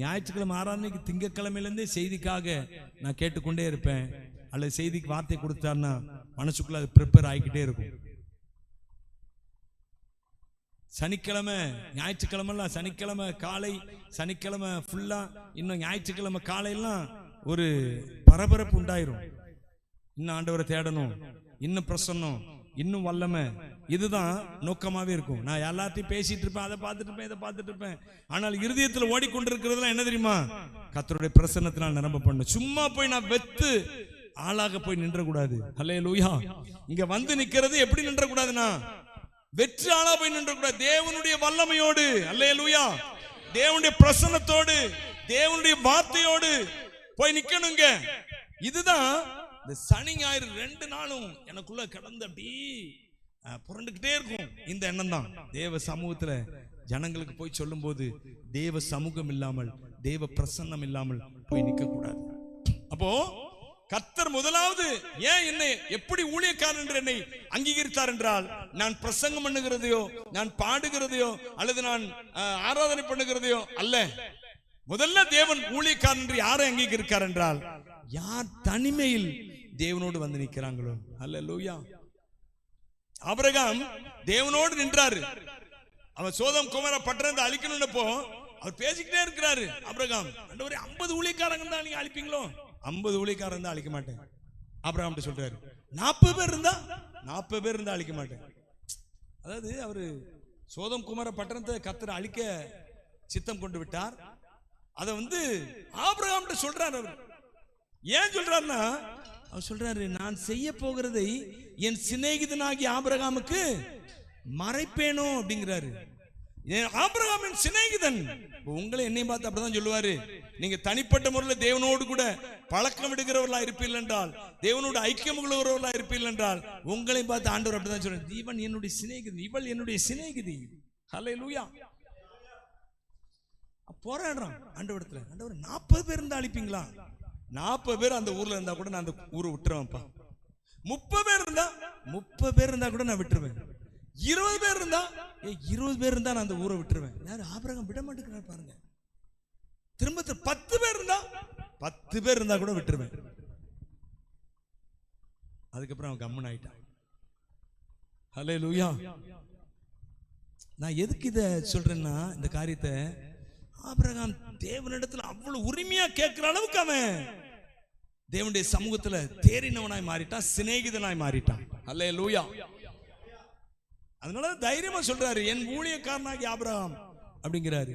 ஞாயிற்றுக்கிழமை ஆராதனைக்கு திங்கக்கிழமையிலேருந்தே செய்திக்காக நான் கேட்டுக்கொண்டே இருப்பேன். அல்லது செய்திக்கு வார்த்தை கொடுத்தாருன்னா மனசுக்குள்ள அது ப்ரிப்பேர் ஆகிக்கிட்டே இருக்கும். சனிக்கிழமை ஞாயிற்றுக்கிழமெல்லாம் சனிக்கிழமை காலை, சனிக்கிழமை ஃபுல்லா, இன்னும் ஞாயிற்றுக்கிழமை காலையெல்லாம் ஒரு பரபரப்பு உண்டாயிரும். இன்னும் ஆண்டவரை தேடணும், இன்னும் பிரசன்னம், இன்னும் வல்லமை, இதுதான் நோக்கமாவே இருக்கும். நான் எல்லாத்தையும் பேசிட்டு இருப்பேன், அதை பார்த்துட்டு இருப்பேன், இதை பார்த்துட்டு இருப்பேன். ஆனால் இருதயத்தில் ஓடிக்கொண்டிருக்கிறதுலாம் என்ன தெரியுமா? கர்த்தருடைய பிரசன்னத்தினால் நிரம்ப பண்ணணும். சும்மா போய் நான் வெத்து ஆளாக போய் நின்ற கூடாது. ஹல்லேலூயா. இங்க வந்து நிக்கிறது எப்படி நின்ற கூடாதுன்னா, வெற்றி ஆளா போய் நின்ற கூடாது. தேவனுடைய வல்லமையோடு, ஹல்லேலூயா, தேவனுடைய பிரசன்னத்தோடு, தேவனுடைய வார்த்தையோடு போய் நிக்கணுங்க. இதுதான் இந்த சனி ஞாயிறு 2 நாளும் எனக்குள்ள கடந்து அப்படி புரண்டுகிட்டே இருக்கும். இந்த எண்ணம் தான். தேவ சமூகத்துல ஜனங்களுக்கு போய் சொல்லும் போது தேவ சமூகம் இல்லாமல், தேவ பிரசன்னம் இல்லாமல் போய் நிக்க கூடாது. அப்போ கர்த்தர் முதலாவது ஏன் என்னை எப்படி ஊழியக்காரன் என்று என்னை அங்கீகரித்தார் என்றால், நான் பிரசங்கம் பண்ணுகிறதையோ, நான் பாடுகிறதையோ, அல்லது நான் ஆராதனை பண்ணுகிறதையோ அல்ல. முதல்ல தேவன் ஊழியக்காரன் என்று யாரை அங்கீகரிக்கிறார் என்றால், யார் தனிமையில் தேவனோடு வந்து நிற்கிறாங்களோ. அல்லேலூயா. ஆபிரகாம் தேவனோடு நின்றாரு. அவன் சோதம் குமார பட்டணத்தை அழிக்கணும்னப்போ அவர் பேசிக்கிட்டே இருக்கிறாரு. ஆபிரகாம், ஆண்டவரே 50 ஊழியக்காரங்க தான் நீங்க அழிப்பீங்களோ? 50 ஊழியக்காரங்க தான் அழிக்க மாட்டேன். ஆபிரகாம் சொல்றாரு, 40 பேர் இருந்தா 40 பேர் இருந்தா அழிக்க மாட்டேன். அதாவது அவரு சோதம் குமார பட்டணத்தை கர்த்தர் அழிக்க சித்தம் கொண்டு விட்டார். அதை ஆபிரகாம் சொல்றாரு. அவர் ஏன் சொல்றாருன்னா, அவர் சொல்றாரு, நான் செய்ய போகிறதை என் சிநேகிதனாகி ஆபிரகாமுக்கு மறைப்பேனோ அப்படிங்கிறாரு. ஆபிரகாமின் சிநேகிதன். உங்களை என்னையும் பார்த்து அப்படிதான் சொல்லுவாரு. நீங்க தனிப்பட்ட முறையில் தேவனோடு கூட பழக்கம் விடுகிறவர்களா இருப்பீர்கள் என்றால், தேவனோடு ஐக்கியம் உள்ளவர்களா இருப்பீர்கள் என்றால், உங்களையும் பார்த்து ஆண்டவர் அப்படிதான் சொல்றாரு, இவன் என்னுடைய சிநேகிதன், இவள் என்னுடைய சிநேகிதி. ஹல்லேலூயா. போராடுறான் ஆண்டவரத்துல. ஆண்டவர் 40 பேர் இருந்தா அழிப்பீங்களா? 40 பேர் அந்த ஊர்ல இருந்தா கூட நான் அந்த ஊரை விட்டுருவேன்ப்பா. 30 பேர் இருந்தா 30 பேர் இருந்தா கூட நான் விட்டுருவேன். 20 பேர் இருந்தா 20 பேர் இருந்தா நான் அந்த ஊரை விட்டுருவேன். யாரு? ஆபிரகாம் விட மாட்டேங்கிறார் பாருங்க. திரும்ப 10 பேர் இருந்தா 10 பேர் இருந்தா கூட விட்டுருவேன். அதுக்கப்புறம் அவன் கம்மன் ஆயிட்டான். ஹல்லேலூயா. நான் எதுக்கு இதை சொல்றேன்னா, இந்த காரியத்தை ஆபிரகாம் தேவனிடத்துல அவ்வளவு உரிமையா கேட்கிற அளவுக்கு அவன் தேவனுடைய சமூகத்துல தேறினவனாய் மாறிட்டான், சிநேகிதனாய் மாறிட்டான். அல்லேலூயா. அதனால தைரியமா சொல்றாரு, என் ஊழியக்காரனாகி ஆபிரகாம் அப்படிங்கிறாரு.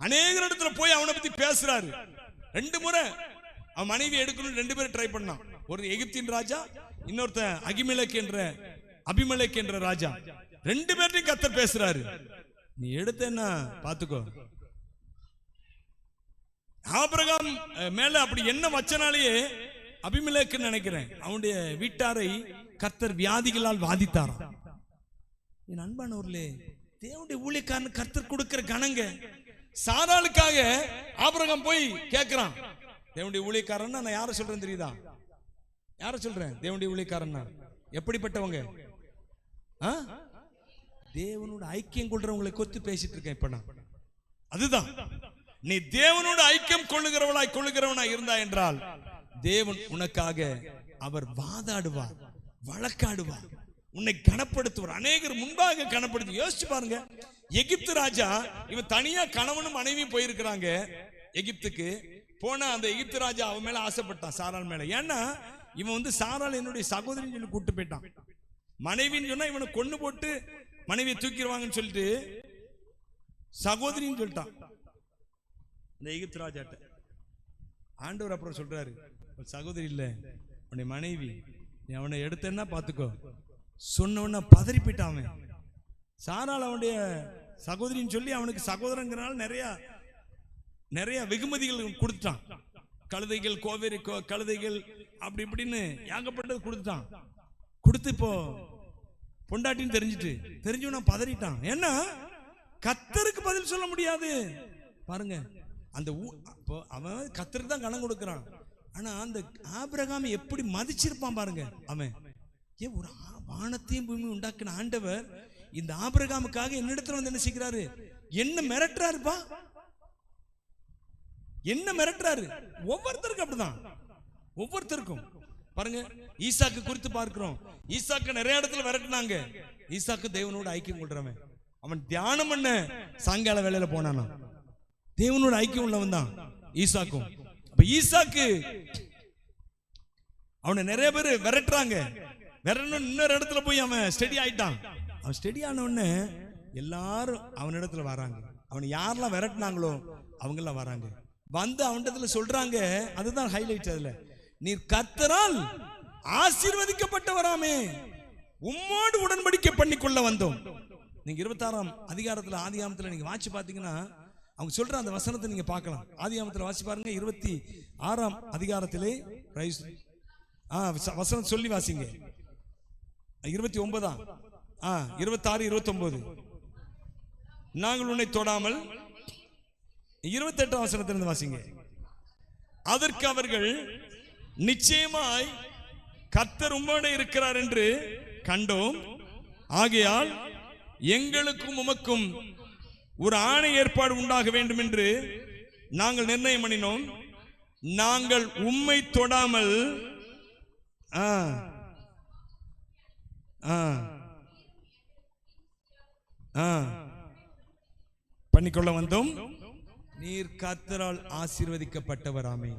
அநேக இடத்துல போய் அவனை பத்தி பேசுறாரு. 2 முறை அவன் மனைவி எடுக்கணும் 2 பேரும் ட்ரை பண்ணான். ஒரு எகிப்தின் ராஜா, இன்னொருத்தன் அபிமெலேக் என்ற ராஜா. 2 பேர்ட்டையும் கர்த்தர் பேசுறாரு. நீ எடுத்தேன்னா பாத்துக்கோ. ஆபிரகாம் மேல அப்படி என்ன வச்சனாலேயே அபிமெலேக்கு நினைக்கிறேன், அவனுடைய வீட்டாரை கர்த்தர் வியாதிகளால் வாதித்தாராம். என் அன்பானவர்களே, தேவனுடைய ஊழியக்காரன் கர்த்தர் கொடுக்கிற கணங்க. சாராளுக்காக ஆபிரகாம் போய் கேட்கிறான். தேவனுடைய ஊழியக்காரன் நான் யாரை சொல்றேன் தெரியுதா? யாரை சொல்றேன்? தேவனுடைய ஊழியக்காரன் எப்படிப்பட்டவங்க? தேவனோட ஐக்கியம் கொள்றவங்களை கொத்து பேசிட்டு இருக்கேன் இப்ப நான். அதுதான், நீ தேவனோட ஐக்கியம் கொள்ளுகிறவனாய் இருந்தா என்றால், தேவன் உனக்காக அவர் வாதாடுவார், வழக்காடுவார், உன்னை கனப்படுத்துவார். அநேகர் முன்பாக கனப்படுத்து. யோசிச்சு பாருங்க, எகிப்து ராஜா இவன் தனியா கணவனும் மனைவியும் போயிருக்கிறாங்க எகிப்துக்கு. போனா அந்த எகிப்து ராஜா அவன் மேல ஆசைப்பட்டான், சாராள் மேல. ஏன்னா இவன் சாராள் என்னுடைய சகோதரின்னு சொல்லி கூட்டு போயிட்டான். மனைவின்னு சொன்னா இவனை கொண்டு போட்டு மனைவியை தூக்கிடுவாங்கன்னு சொல்லிட்டு சகோதரின்னு சொல்லிட்டான் இந்த எகிப்து ராஜாட்ட. ஆண்டவர் அப்புறம் சொல்றாரு, சகோதரி இல்ல, உன்னை மனைவி, நீ அவனை எடுத்தேன்னா பாத்துக்கோ. சொன்ன பதறி போயிட்டான். சாராள் அவனுடைய சகோதரின்னு சொல்லி அவனுக்கு சகோதரங்கிறனால நிறைய வெகுமதிகள் கொடுத்துட்டான். கழுதைகள், கோவேரி கழுதைகள், அப்படி இப்படின்னு ஏகப்பட்டது கொடுத்துட்டான். கொடுத்து இப்போ பொண்டாட்டின்னு தெரிஞ்சவன பதறிட்டான். ஏன்னா கர்த்தருக்கு பதில் சொல்ல முடியாது பாருங்க. அந்த அவன் கர்த்தருக்கு தான் கணம் கொடுக்கிறான். ஆனா அந்த ஆபிரகாம் எப்படி மதிச்சிருப்பான் பாருங்க. அவன் ஒரு வானத்தையும் பூமி உண்டாக்கின ஆண்டவர் இந்த ஆபிரகாமுக்காக என்னிடத்துல என்ன செய்கிறாரு, என்ன மிரட்டுறாருப்பா. என்ன மிரட்டுறாரு? ஒவ்வொருத்தருக்கும் அப்படிதான், ஒவ்வொருத்தருக்கும். பாருங்க, ஈசாக்கு குறித்து பார்க்கிறோம். ஈசாக்கு நிறைய இடத்துல விரட்டினாங்க. ஈசாக்கு தேவனோட ஐக்கியம் கொள்றவன். அவன் தியானம் பண்ண சாயங்கால வேளையில போனானா, தேவனோட ஐக்கியம் உள்ளவன் தான் ஈசாக்கும். அப்ப ஈசாக்கு அவனை நிறைய பேர் விரட்டுறாங்க. விரட்டணும், இன்னொரு இடத்துல போய் அவன் ஸ்டெடி ஆயிட்டான். அவன் ஸ்டெடி ஆன உடனே எல்லாரும் அவனிடத்துல வராங்க. அவனை யாரெல்லாம் விரட்டினாங்களோ அவங்க எல்லாம் வராங்க. வந்து அவனிடத்துல சொல்றாங்க, அதுதான் ஹைலைட். அதுல, நீர் கர்த்தரால் ஆசீர்வதிக்கப்பட்டவராமே, உம்மோடு உடன்படிக்கை பண்ணிக்கொள்ள வந்தோம். நீங்க 26ஆம் அதிகாரத்துல, ஆதியாகமத்துல நீங்க வாசி பாத்தீங்கன்னா அவங்க சொல்ற அந்த வசனத்தை நீங்க பார்க்கலாம். ஆதியாகமத்துல வாசி பாருங்க, 26ஆம் அதிகாரத்திலே வசனம் சொல்லி வாசிங்க. 29, 26, 29. நாங்கள் உன்னை தொடாமல். 28ஆம் வசனத்திலிருந்து வாசிங்க. அதற்கு அவர்கள், நிச்சயமாய் கர்த்தர் உம்மோடு இருக்கிறார் என்று கண்டோம், ஆகையால் எங்களுக்கும் உமக்கும் ஒரு ஆணை ஏற்பாடு உண்டாக வேண்டும் என்று நாங்கள் நிர்ணயம் பண்ணினோம். நாங்கள் உம்மை தொடாமல் பண்ணிக்கொள்ள வந்தோம். நீர் கர்த்தரால் ஆசீர்வதிக்கப்பட்டவராமே.